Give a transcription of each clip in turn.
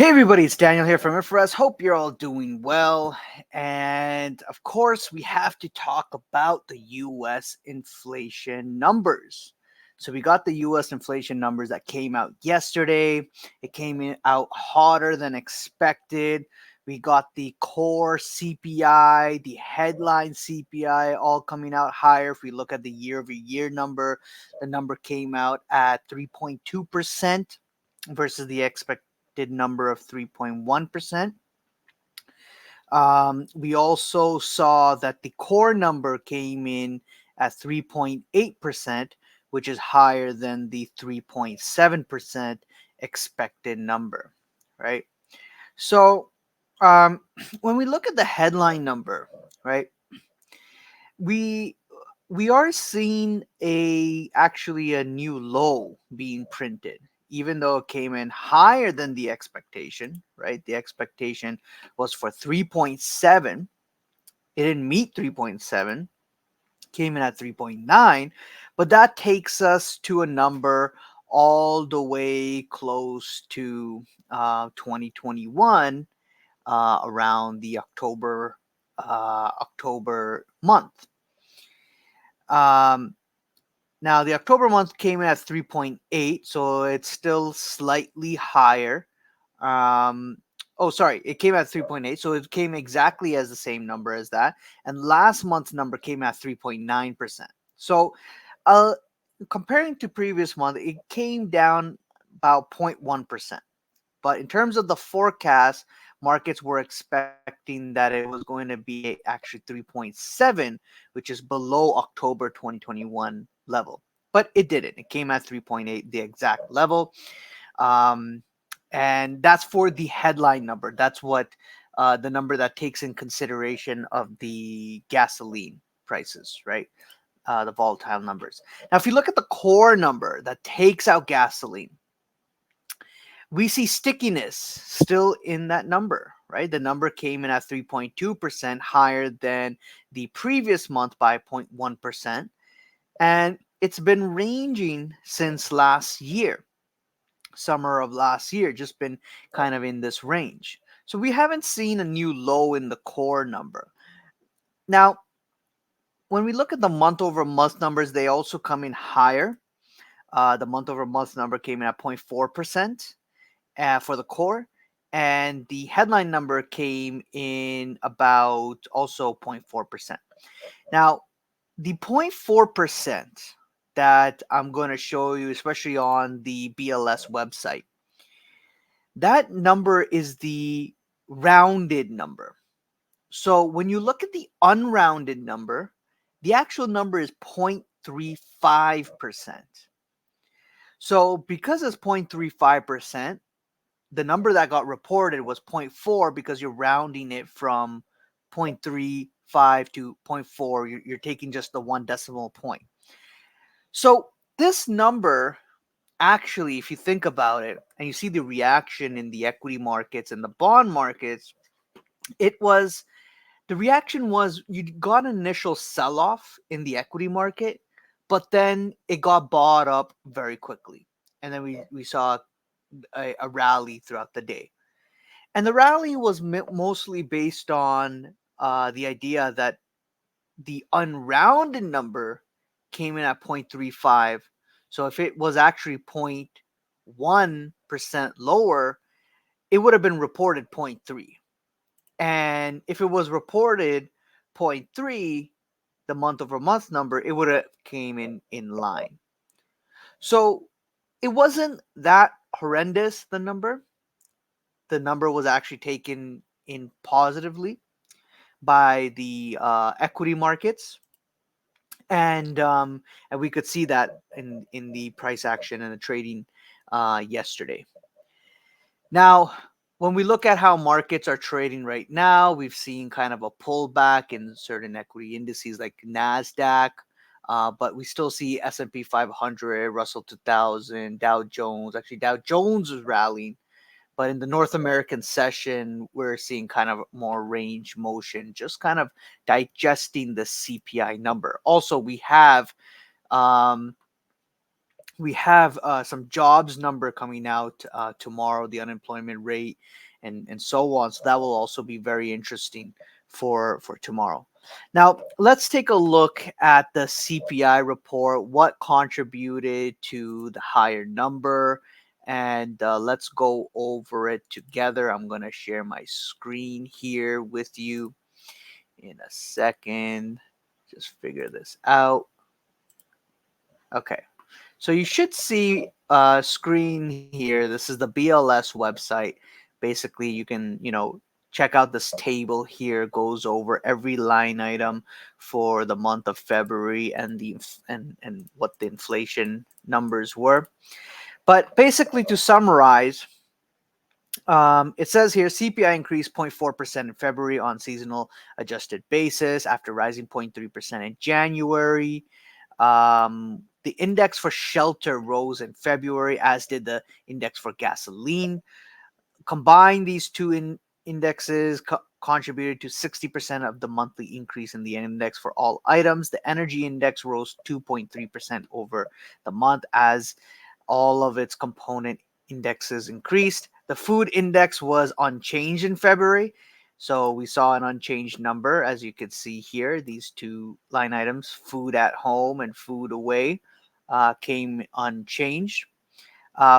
Hey everybody, it's Daniel here from IFRS. Hope you're all doing well. And of course, we have to talk about the US inflation numbers. So we got the US inflation numbers that came out yesterday. It came in out hotter than expected. We got the core CPI, the headline CPI all coming out higher. If we look at the year over year number, the number came out at 3.2% versus the expected number of 3.1%. We also saw that the core number came in at 3.8%, which is higher than the 3.7% expected number, right? So when we look at the headline number, right, we we are seeing a new low being printed, even though it came in higher than the expectation, right? The expectation was for 3.7. It didn't meet 3.7, came in at 3.9, but that takes us to a number all the way close to 2021, around the October month. Um, Now, the October month came in at 3.8, so it's still slightly higher. Um, sorry, it came at 3.8, so it came exactly as the same number as that. And last month's number came at 3.9%. So, uh, comparing to previous month, it came down about 0.1%. But in terms of the forecast, markets were expecting that it was going to be actually 3.7, which is below October 2021 level. But it didn't. It came at 3.8, the exact level. Um, and that's for the headline number. That's what the number that takes in consideration of the gasoline prices, right? The volatile numbers. Now, if you look at the core number that takes out gasoline, we see stickiness still in that number, right? The number came in at 3.2%, higher than the previous month by 0.1%. And it's been ranging since last year, summer of last year, just been kind of in this range. So we haven't seen a new low in the core number. Now, when we look at the month over month numbers, they also come in higher. The month over month number came in at 0.4%. For the core, and the headline number came in about also 0.4%. Now, the 0.4% that I'm going to show you, especially on the BLS website, that number is the rounded number. So when you look at the unrounded number, the actual number is 0.35%. So because it's 0.35%, the number that got reported was zero point 0.4 because you're rounding it from 0.35 to zero point 0.4. You're taking just the one decimal point. So this number, actually, if you think about it and you see the reaction in the equity markets and the bond markets, the reaction was you got an initial sell-off in the equity market, but then it got bought up very quickly. And then we saw a rally throughout the day. And the rally was mostly based on the idea that the unrounded number came in at 0.35. So if it was actually 0.1% lower, it would have been reported zero point 0.3. And if it was reported zero point 0.3, the month over month number, it would have came in line. So it wasn't that horrendous, the number. The number was actually taken in positively by the equity markets, and we could see that in the price action and the trading yesterday. Now, when we look at how markets are trading right now, we've seen kind of a pullback in certain equity indices like Nasdaq. But we still see S&P 500, Russell 2000, Dow Jones. Actually, Dow Jones is rallying. But in the North American session, we're seeing kind of more range motion, just kind of digesting the CPI number. Also, um, We have some jobs number coming out tomorrow, the unemployment rate, and so on. So that will also be very interesting for tomorrow. Now let's take a look at the CPI report. What contributed to the higher number? And let's go over it together. I'm going to share my screen here with you in a second. Just figure this out. Okay. So you should see a screen here. This is the BLS website. Basically, you can, check out this table here. Goes over every line item for the month of February and and what the inflation numbers were. But basically, to summarize, it says here CPI increased 0.4% in February on seasonal adjusted basis after rising 0.3% in January. The index for shelter rose in February, as did the index for gasoline. Combined, these two indexes contributed to 60% of the monthly increase in the index for all items. The energy index rose 2.3% over the month as all of its component indexes increased. The food index was unchanged in February. So we saw an unchanged number, as you can see here. These two line items, food at home and food away, came unchanged.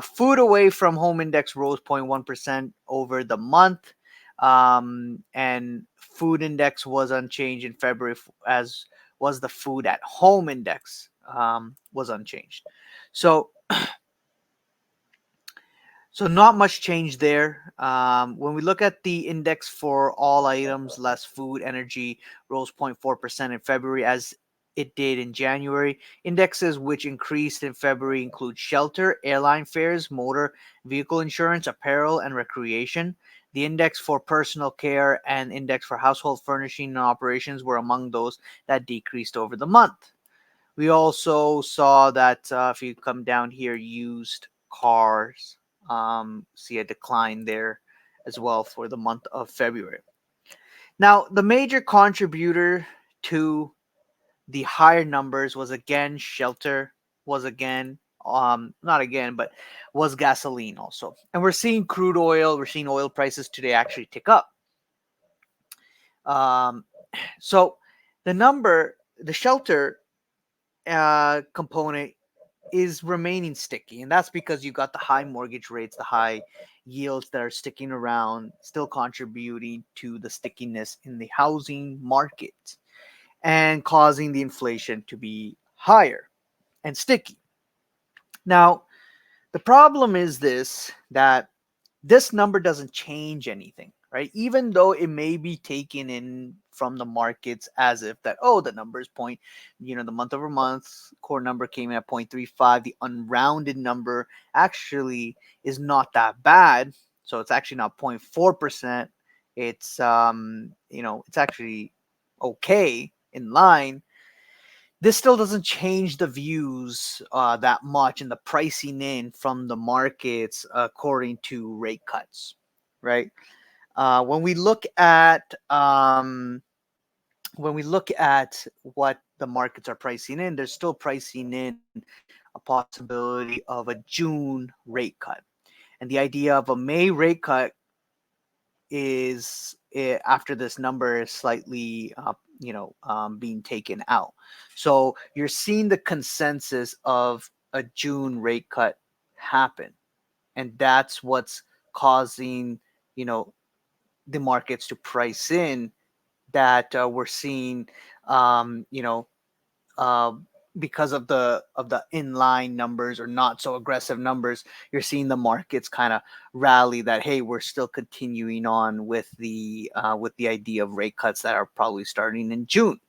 Food away from home index rose 0.1% over the month. And food index was unchanged in February, as was the food at home index, was unchanged. So not much change there. When we look at the index for all items, less food, energy rose 0.4% in February as it did in January. Indexes which increased in February include shelter, airline fares, motor vehicle insurance, apparel, and recreation. The index for personal care and index for household furnishing and operations were among those that decreased over the month. We also saw that if you come down here, used cars, see a decline there as well for the month of February. Now, the major contributor to the higher numbers was again shelter, was again, not again, but was gasoline also. And we're seeing crude oil, we're seeing oil prices today actually tick up. Um, so the shelter component is remaining sticky, and that's because you got the high mortgage rates, the high yields that are sticking around, still contributing to the stickiness in the housing market and causing the inflation to be higher and sticky. Now, the problem is that this number doesn't change anything, right? Even though it may be taken in from the markets as if that, oh, the number is the month over month core number came in at 0.35. The unrounded number actually is not that bad. So it's actually not 0.4%. It's actually okay, in line. This still doesn't change the views that much and the pricing in from the markets according to rate cuts, right? When we look at what the markets are pricing in, they're still pricing in a possibility of a June rate cut, and the idea of a May rate cut is after this number is slightly being taken out. So you're seeing the consensus of a June rate cut happen, and that's what's causing you know the markets to price in that we're seeing um, you know uh, because of the inline numbers or not so aggressive numbers. You're seeing the markets kind of rally that, hey, we're still continuing on with the idea of rate cuts that are probably starting in June.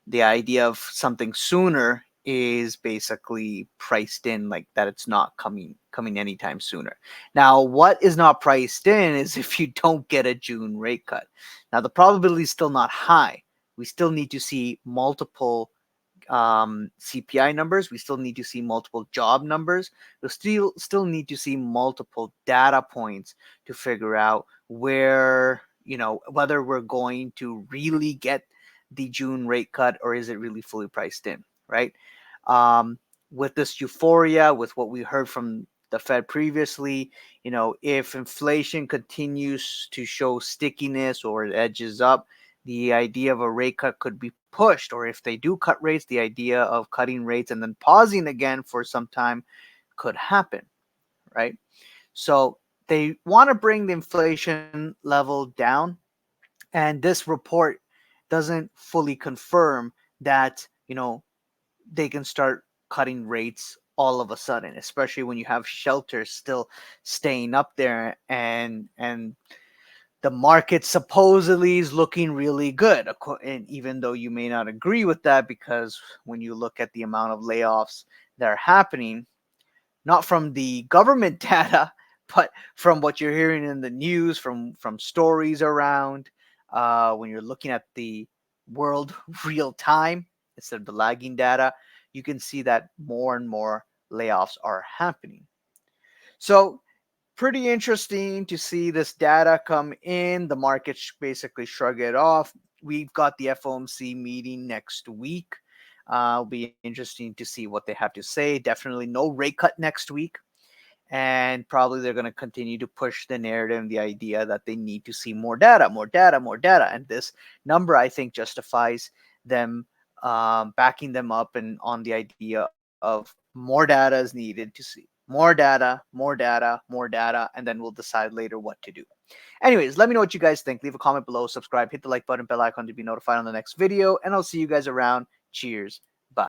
The idea of something sooner is basically priced in, like that it's not coming anytime sooner. Now, what is not priced in is if you don't get a June rate cut. Now, the probability is still not high. We still need to see multiple CPI numbers. We still need to see multiple job numbers. We still need to see multiple data points to figure out where whether we're going to really get the June rate cut or is it really fully priced in, right? Um, with this euphoria, with what we heard from the Fed previously, if inflation continues to show stickiness or it edges up, the idea of a rate cut could be pushed. Or if they do cut rates, the idea of cutting rates and then pausing again for some time could happen, right? So they want to bring the inflation level down, and this report doesn't fully confirm that they can start cutting rates all of a sudden, especially when you have shelters still staying up there, and the market supposedly is looking really good. And even though you may not agree with that, because when you look at the amount of layoffs that are happening, not from the government data, but from what you're hearing in the news, from stories around, when you're looking at the world real time instead of the lagging data, you can see that more and more layoffs are happening. So pretty interesting to see this data come in. The market basically shrug it off. We've got the FOMC meeting next week. It'll be interesting to see what they have to say. Definitely no rate cut next week. And probably they're going to continue to push the narrative and the idea that they need to see more data, more data, more data. And this number, I think, justifies them backing them up and on the idea of more data is needed to see more data, more data, more data, and then we'll decide later what to do. Anyways, let me know what you guys think. Leave a comment below, subscribe, hit the like button, bell icon to be notified on the next video, and I'll see you guys around. Cheers.